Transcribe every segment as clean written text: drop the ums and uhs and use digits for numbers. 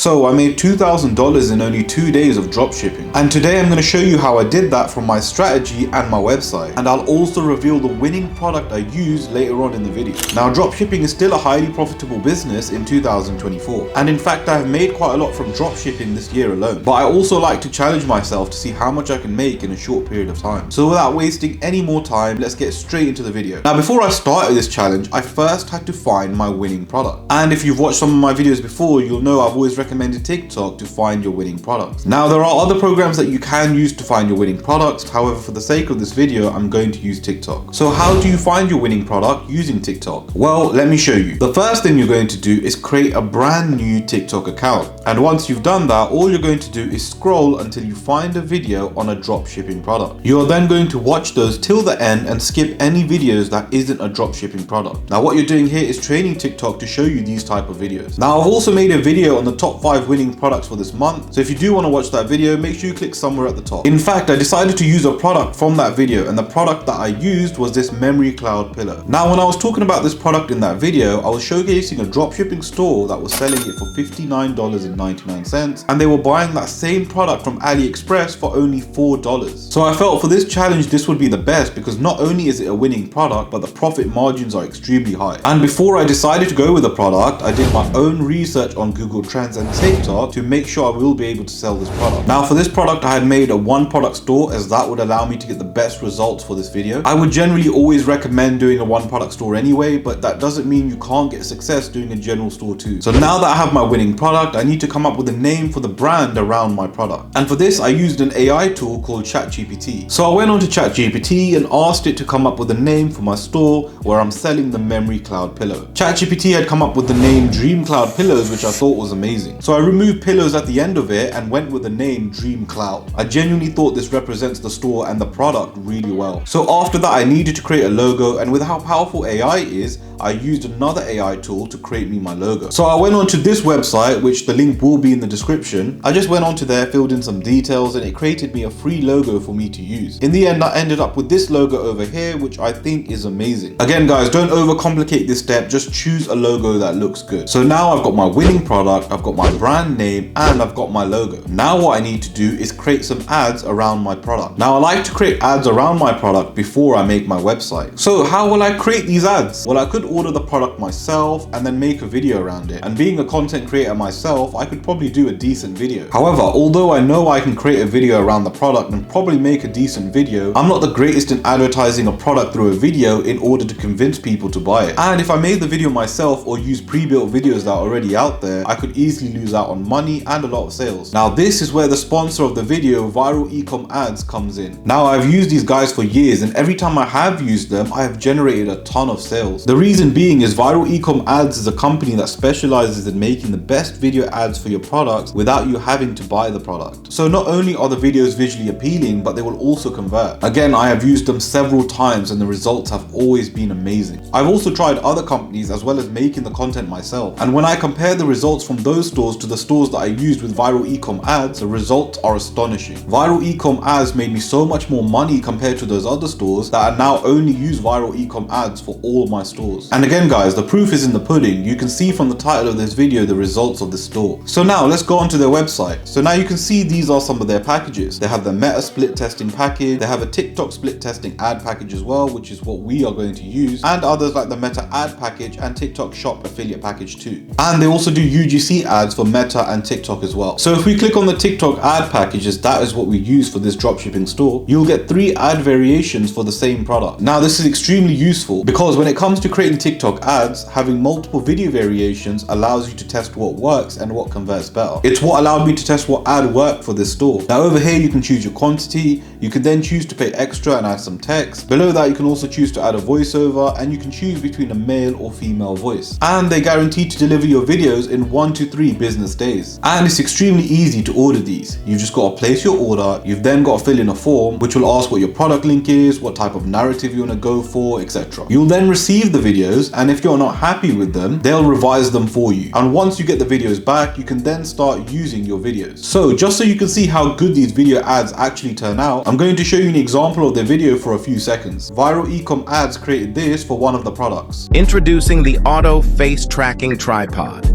So I made $2,000 in only 2 days of dropshipping. And today I'm going to show you how I did that from my strategy and my website. And I'll also reveal the winning product I used later on in the video. Now, dropshipping is still a highly profitable business in 2024. And in fact, I have made quite a lot from dropshipping this year alone. But I also like to challenge myself to see how much I can make in a short period of time. So without wasting any more time, let's get straight into the video. Now, before I started this challenge, I first had to find my winning product. And if you've watched some of my videos before, you'll know I've always recommended TikTok to find your winning products. Now, there are other programs that you can use to find your winning products. However, for the sake of this video, I'm going to use TikTok. So how do you find your winning product using TikTok? Well, let me show you. The first thing you're going to do is create a brand new TikTok account. And once you've done that, all you're going to do is scroll until you find a video on a dropshipping product. You're then going to watch those till the end and skip any videos that isn't a dropshipping product. Now, what you're doing here is training TikTok to show you these type of videos. Now, I've also made a video on the top 5 winning products for this month. So if you do want to watch that video, make sure you click somewhere at the top. In fact, I decided to use a product from that video, and the product that I used was this memory cloud pillow. Now, when I was talking about this product in that video, I was showcasing a dropshipping store that was selling it for $59.99, and they were buying that same product from AliExpress for only $4. So I felt for this challenge, this would be the best because not only is it a winning product, but the profit margins are extremely high. And before I decided to go with the product, I did my own research on Google Trends and TikTok to make sure I will be able to sell this product. Now, for this product, I had made a one product store as that would allow me to get the best results for this video. I would generally always recommend doing a one product store anyway, but that doesn't mean you can't get success doing a general store too. So now that I have my winning product, I need to come up with a name for the brand around my product. And for this, I used an AI tool called ChatGPT. So I went on to ChatGPT and asked it to come up with a name for my store where I'm selling the memory cloud pillow. ChatGPT had come up with the name Dream Cloud Pillows, which I thought was amazing. So I removed pillows at the end of it and went with the name Dream Cloud. I genuinely thought this represents the store and the product really well. So after that, I needed to create a logo, and with how powerful AI is, I used another AI tool to create me my logo. So I went on to this website, which the link will be in the description. I just went onto there, filled in some details, and it created me a free logo for me to use. In the end, I ended up with this logo over here, which I think is amazing. Again, guys, don't overcomplicate this step, just choose a logo that looks good. So now I've got my winning product, I've got my brand name, and I've got my logo. Now what I need to do is create some ads around my product. Now I like to create ads around my product before I make my website. So how will I create these ads? Well, I could order the product myself and then make a video around it. And being a content creator myself, I could probably do a decent video. However, although I know I can create a video around the product and probably make a decent video, I'm not the greatest in advertising a product through a video in order to convince people to buy it. And if I made the video myself or use pre-built videos that are already out there, I could easily lose out on money and a lot of sales. Now, this is where the sponsor of the video, Viral Ecom Adz, comes in. Now, I've used these guys for years, and every time I have used them, I have generated a ton of sales. The reason being is Viral Ecom Adz is a company that specializes in making the best video ads for your products without you having to buy the product. So not only are the videos visually appealing, but they will also convert. Again, I have used them several times and the results have always been amazing. I've also tried other companies as well as making the content myself. And when I compare the results from those stores to the stores that I used with Viral Ecom Adz, the results are astonishing. Viral Ecom Adz made me so much more money compared to those other stores that I now only use Viral Ecom Adz for all of my stores. And again, guys, the proof is in the pudding. You can see from the title of this video the results of the store. So now let's go onto their website. So now you can see these are some of their packages. They have the Meta split testing package. They have a TikTok split testing ad package as well, which is what we are going to use, and others like the Meta ad package and TikTok shop affiliate package too. And they also do UGC ads for Meta and TikTok as well. So if we click on the TikTok ad packages, that is what we use for this dropshipping store. You'll get 3 ad variations for the same product. Now, this is extremely useful because when it comes to creating TikTok ads, having multiple video variations allows you to test what works and what converts better. It's what allowed me to test what ad worked for this store. Now over here, you can choose your quantity. You can then choose to pay extra and add some text. Below that, you can also choose to add a voiceover, and you can choose between a male or female voice. And they guarantee to deliver your videos in 1 to 3 business days. And it's extremely easy to order these. You've just got to place your order. You've then got to fill in a form, which will ask what your product link is, what type of narrative you want to go for, etc. You'll then receive the videos, and if you're not happy with them, they'll revise them for you. And once you get the videos back, you can then start using your videos. So just so you can see how good these video ads actually turn out, I'm going to show you an example of their video for a few seconds. Viral Ecom Adz created this for one of the products. Introducing the Auto Face Tracking Tripod.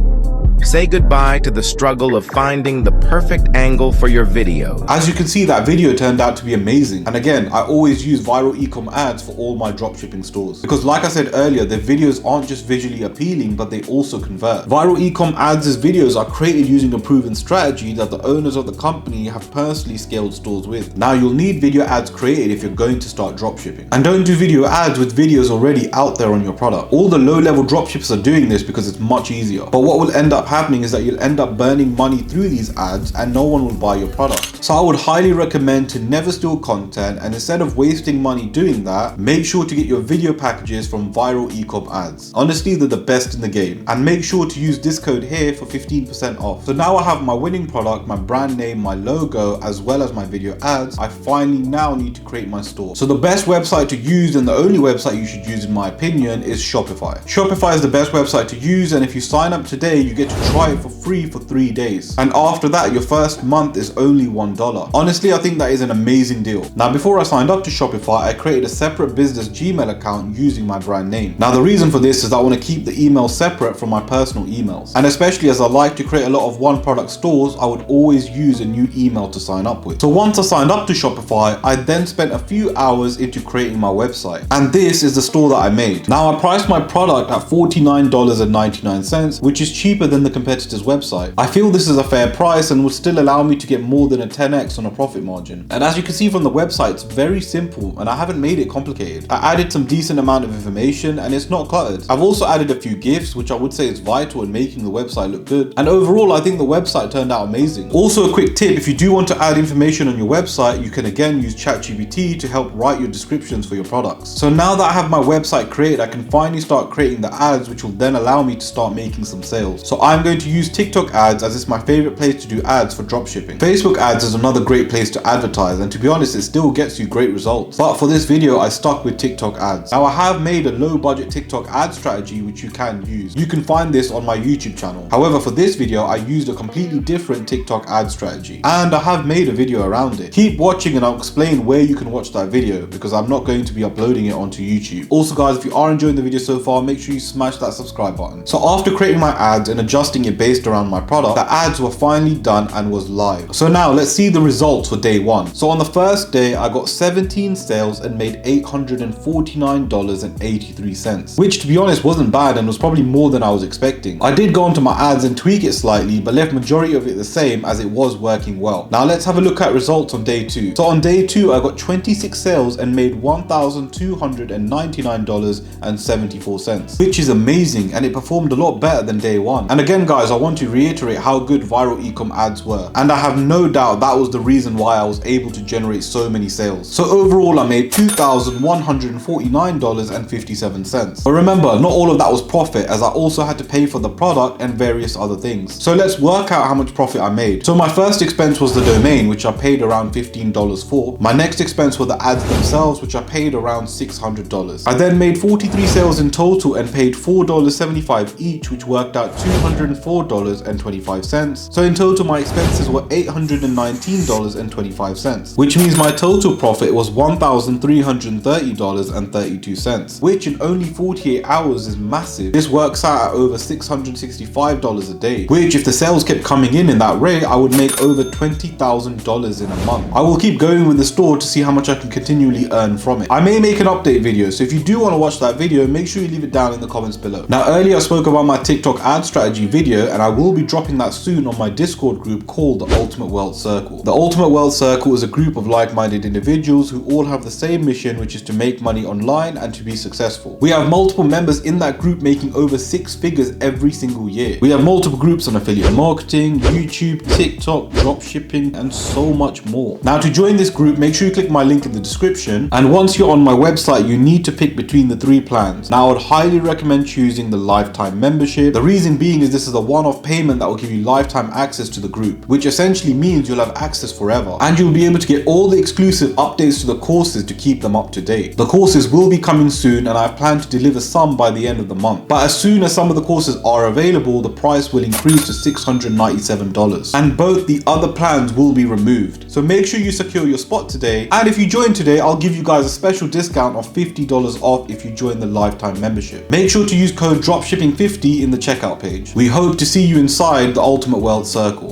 Say goodbye to the struggle of finding the perfect angle for your video. As you can see, that video turned out to be amazing. And again, I always use Viral Ecom Adz for all my dropshipping stores. Because like I said earlier, their videos aren't just visually appealing, but they also convert. Viral Ecom Adz' videos are created using a proven strategy that the owners of the company have personally scaled stores with. Now you'll need video ads created if you're going to start dropshipping. And don't do video ads with videos already out there on your product. All the low-level dropshippers are doing this because it's much easier. But what will end up happening is that you'll end up burning money through these ads and no one will buy your product. So I would highly recommend to never steal content, and instead of wasting money doing that, make sure to get your video packages from Viral Ecom Adz. Honestly, they're the best in the game. And make sure to use this code here for 15% off. So now I have my winning product, my brand name, my logo, as well as my video ads. I finally now need to create my store. So the best website to use, and the only website you should use in my opinion, is Shopify. Shopify is the best website to use, and if you sign up today, you get to try it for free for 3 days. And after that, your first month is only $1. Honestly, I think that is an amazing deal. Now, before I signed up to Shopify, I created a separate business Gmail account using my brand name. Now, the reason for this is I want to keep the email separate from my personal emails. And especially as I like to create a lot of one product stores, I would always use a new email to sign up with. So once I signed up to Shopify, I then spent a few hours into creating my website. And this is the store that I made. Now, I priced my product at $49.99, which is cheaper than the competitor's website. I feel this is a fair price and would still allow me to get more than a 10x on a profit margin. And as you can see from the website, it's very simple and I haven't made it complicated. I added some decent amount of information and it's not cluttered. I've also added a few GIFs, which I would say is vital in making the website look good. And overall, I think the website turned out amazing. Also, a quick tip, if you do want to add information on your website, you can again use ChatGPT to help write your descriptions for your products. So now that I have my website created, I can finally start creating the ads, which will then allow me to start making some sales. So I'm going to use TikTok ads as it's my favorite place to do ads for dropshipping. Facebook ads is another great place to advertise, and to be honest, it still gets you great results. But for this video, I stuck with TikTok ads. Now I have made a low budget TikTok ad strategy which you can use. You can find this on my YouTube channel. However, for this video, I used a completely different TikTok ad strategy, and I have made a video around it. Keep watching and I'll explain where you can watch that video, because I'm not going to be uploading it onto YouTube. Also guys, if you are enjoying the video so far, make sure you smash that subscribe button. So after creating my ads and adjusting it based around my product, the ads were finally done and was live. So now let's see the results for day one. So on the first day, I got 17 sales and made $849.83, which to be honest wasn't bad and was probably more than I was expecting. I did go onto my ads and tweak it slightly, but left majority of it the same as it was working well. Now let's have a look at results on day two. So on day two, I got 26 sales and made $1,299.74, which is amazing, and it performed a lot better than day one. And again guys, I want to reiterate how good Viral Ecom Adz were, and I have no doubt that was the reason why I was able to generate so many sales. So overall, I made $2,149.57. But remember, not all of that was profit, as I also had to pay for the product and various other things. So let's work out how much profit I made. So my first expense was the domain, which I paid around $15 for. My next expense were the ads themselves, which I paid around $600. I then made 43 sales in total and paid $4.75 each, which worked out $204.25. So in total, my expenses were $819.25, which means my total profit was $1,330.32, which in only 48 hours is massive. This works out at over $665 a day, which if the sales kept coming in that rate, I would make over $20,000 in a month. I will keep going with the store to see how much I can continually earn from it. I may make an update video, so if you do want to watch that video, make sure you leave it down in the comments below. Now earlier I spoke about my TikTok ad strategy video, and I will be dropping that soon on my Discord group called the Ultimate Wealth Circle. The Ultimate Wealth Circle is a group of like-minded individuals who all have the same mission, which is to make money online and to be successful. We have multiple members in that group making over 6 figures every single year. We have multiple groups on affiliate marketing, YouTube, TikTok, dropshipping, and so much more. Now to join this group, make sure you click my link in the description, and once you're on my website, you need to pick between the 3 plans. Now I would highly recommend choosing the lifetime membership. The reason being is this is a one-off payment that will give you lifetime access to the group, which essentially means you'll have access forever, and you'll be able to get all the exclusive updates to the courses to keep them up to date. The courses will be coming soon, and I plan to deliver some by the end of the month, but as soon as some of the courses are available, the price will increase to $697, and both the other plans will be removed. So make sure you secure your spot today, and if you join today, I'll give you guys a special discount of $50 off if you join the lifetime membership. Make sure to use code dropshipping50 in the checkout page. We we hope to see you inside the Ultimate Wealth Circle.